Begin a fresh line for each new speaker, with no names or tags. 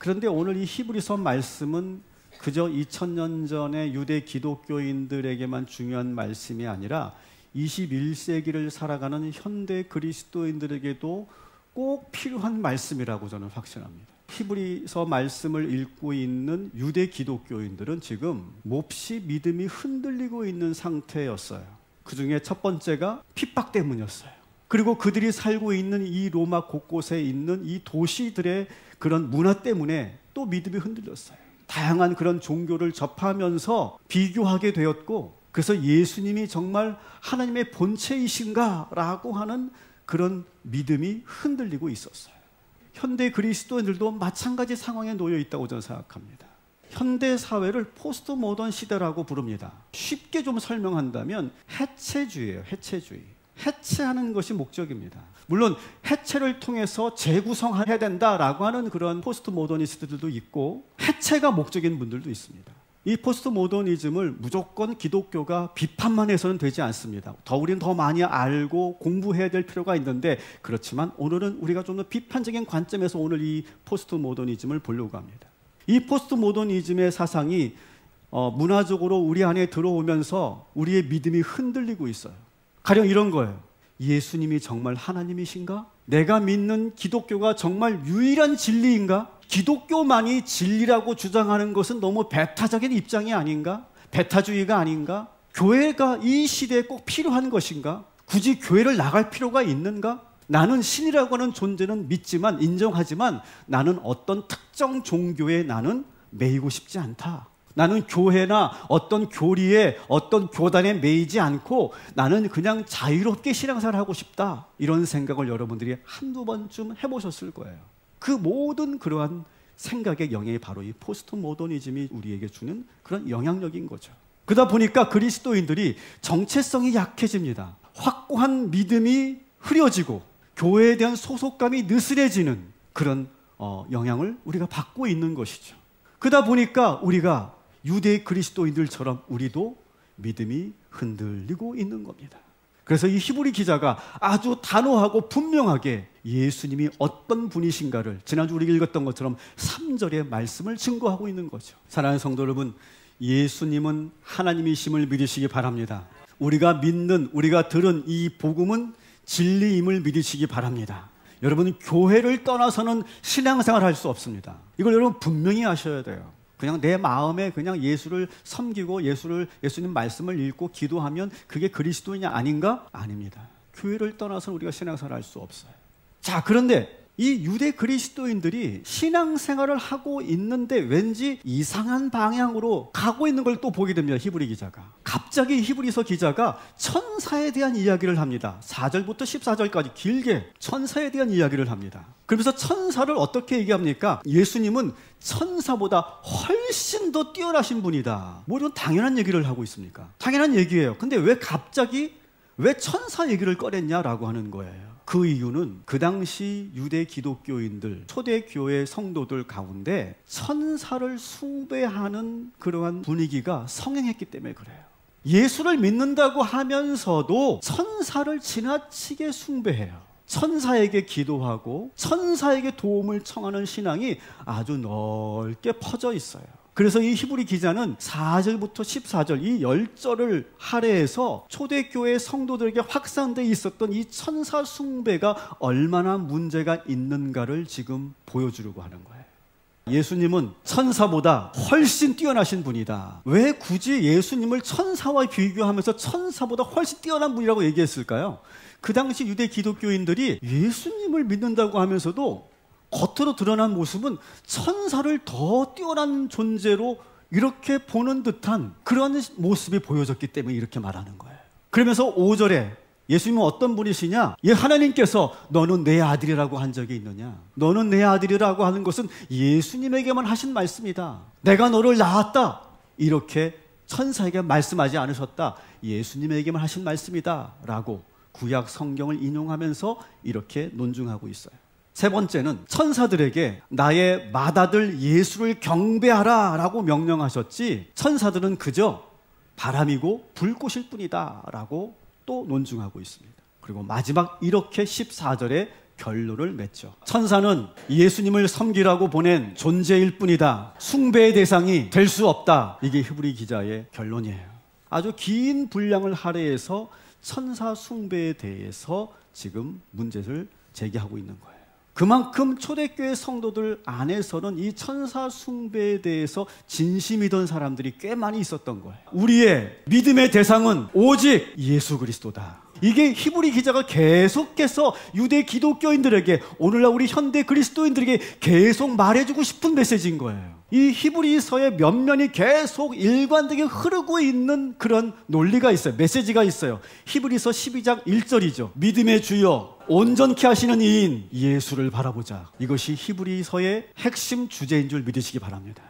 그런데 오늘 이 히브리서 말씀은 그저 2000년 전의 유대 기독교인들에게만 중요한 말씀이 아니라 21세기를 살아가는 현대 그리스도인들에게도 꼭 필요한 말씀이라고 저는 확신합니다. 히브리서 말씀을 읽고 있는 유대 기독교인들은 지금 몹시 믿음이 흔들리고 있는 상태였어요. 그 중에 첫 번째가 핍박 때문이었어요. 그리고 그들이 살고 있는 이 로마 곳곳에 있는 이 도시들의 그런 문화 때문에 또 믿음이 흔들렸어요. 다양한 그런 종교를 접하면서 비교하게 되었고, 그래서 예수님이 정말 하나님의 본체이신가? 라고 하는 그런 믿음이 흔들리고 있었어요. 현대 그리스도인들도 마찬가지 상황에 놓여 있다고 저는 생각합니다. 현대 사회를 포스트 모던 시대라고 부릅니다. 쉽게 좀 설명한다면 해체주의예요. 해체주의. 해체하는 것이 목적입니다. 물론 해체를 통해서 재구성해야 된다라고 하는 그런 포스트 모더니스트들도 있고, 해체가 목적인 분들도 있습니다. 이 포스트 모더니즘을 무조건 기독교가 비판만 해서는 되지 않습니다. 우리는 더 많이 알고 공부해야 될 필요가 있는데, 그렇지만 오늘은 우리가 좀 더 비판적인 관점에서 오늘 이 포스트 모더니즘을 보려고 합니다. 이 포스트 모더니즘의 사상이 문화적으로 우리 안에 들어오면서 우리의 믿음이 흔들리고 있어요. 가령 이런 거예요. 예수님이 정말 하나님이신가? 내가 믿는 기독교가 정말 유일한 진리인가? 기독교만이 진리라고 주장하는 것은 너무 배타적인 입장이 아닌가? 배타주의가 아닌가? 교회가 이 시대에 꼭 필요한 것인가? 굳이 교회를 나갈 필요가 있는가? 나는 신이라고 하는 존재는 믿지만, 인정하지만 나는 어떤 특정 종교에 나는 매이고 싶지 않다. 나는 교회나 어떤 교리에 어떤 교단에 매이지 않고 나는 그냥 자유롭게 신앙생활을 하고 싶다. 이런 생각을 여러분들이 한두 번쯤 해보셨을 거예요. 그 모든 그러한 생각의 영향이 바로 이 포스트 모더니즘이 우리에게 주는 그런 영향력인 거죠. 그러다 보니까 그리스도인들이 정체성이 약해집니다. 확고한 믿음이 흐려지고 교회에 대한 소속감이 느슨해지는 그런 영향을 우리가 받고 있는 것이죠. 그러다 보니까 우리가 유대 그리스도인들처럼 우리도 믿음이 흔들리고 있는 겁니다. 그래서 이 히브리 기자가 아주 단호하고 분명하게 예수님이 어떤 분이신가를 지난주 우리가 읽었던 것처럼 3절의 말씀을 증거하고 있는 거죠. 사랑하는 성도 여러분, 예수님은 하나님이심을 믿으시기 바랍니다. 우리가 믿는, 우리가 들은 이 복음은 진리임을 믿으시기 바랍니다. 여러분, 교회를 떠나서는 신앙생활을 할 수 없습니다. 이걸 여러분 분명히 아셔야 돼요. 그냥 내 마음에 그냥 예수를 섬기고 예수님 말씀을 읽고 기도하면 그게 그리스도인이 아닌가? 아닙니다. 교회를 떠나서 우리가 신앙생활을 할 수 없어요. 자, 그런데 이 유대 그리스도인들이 신앙생활을 하고 있는데 왠지 이상한 방향으로 가고 있는 걸 또 보게 됩니다. 히브리 기자가. 갑자기 히브리서 기자가 천사에 대한 이야기를 합니다. 4절부터 14절까지 길게 천사에 대한 이야기를 합니다. 그러면서 천사를 어떻게 얘기합니까? 예수님은 천사보다 훨씬 더 뛰어나신 분이다. 뭐 이런 당연한 얘기를 하고 있습니까? 당연한 얘기예요. 근데 왜 갑자기 왜 천사 얘기를 꺼냈냐라고 하는 거예요. 그 이유는 그 당시 유대 기독교인들, 초대교회 성도들 가운데 천사를 숭배하는 그러한 분위기가 성행했기 때문에 그래요. 예수를 믿는다고 하면서도 천사를 지나치게 숭배해요. 천사에게 기도하고 천사에게 도움을 청하는 신앙이 아주 넓게 퍼져 있어요. 그래서 이 히브리 기자는 4절부터 14절 이 10절을 할애해서 초대교회 성도들에게 확산되어 있었던 이 천사 숭배가 얼마나 문제가 있는가를 지금 보여주려고 하는 거예요. 예수님은 천사보다 훨씬 뛰어나신 분이다. 왜 굳이 예수님을 천사와 비교하면서 천사보다 훨씬 뛰어난 분이라고 얘기했을까요? 그 당시 유대 기독교인들이 예수님을 믿는다고 하면서도 겉으로 드러난 모습은 천사를 더 뛰어난 존재로 이렇게 보는 듯한 그런 모습이 보여졌기 때문에 이렇게 말하는 거예요. 그러면서 5절에 예수님은 어떤 분이시냐? 하나님께서 너는 내 아들이라고 한 적이 있느냐? 너는 내 아들이라고 하는 것은 예수님에게만 하신 말씀이다. 내가 너를 낳았다. 이렇게 천사에게 말씀하지 않으셨다. 예수님에게만 하신 말씀이다. 라고 구약 성경을 인용하면서 이렇게 논증하고 있어요. 세 번째는 천사들에게 나의 맏아들 예수를 경배하라 라고 명령하셨지, 천사들은 그저 바람이고 불꽃일 뿐이다 라고 또 논증하고 있습니다. 그리고 마지막 이렇게 14절에 결론을 맺죠. 천사는 예수님을 섬기라고 보낸 존재일 뿐이다. 숭배의 대상이 될 수 없다. 이게 히브리 기자의 결론이에요. 아주 긴 분량을 할애해서 천사 숭배에 대해서 지금 문제를 제기하고 있는 거예요. 그만큼 초대교회 성도들 안에서는 이 천사 숭배에 대해서 진심이던 사람들이 꽤 많이 있었던 거예요. 우리의 믿음의 대상은 오직 예수 그리스도다. 이게 히브리 기자가 계속해서 유대 기독교인들에게, 오늘날 우리 현대 그리스도인들에게 계속 말해주고 싶은 메시지인 거예요. 이 히브리서의 면면이 계속 일관되게 흐르고 있는 그런 논리가 있어요. 메시지가 있어요. 히브리서 12장 1절이죠. 믿음의 주여 온전케 하시는 이인 예수를 바라보자. 이것이 히브리서의 핵심 주제인 줄 믿으시기 바랍니다.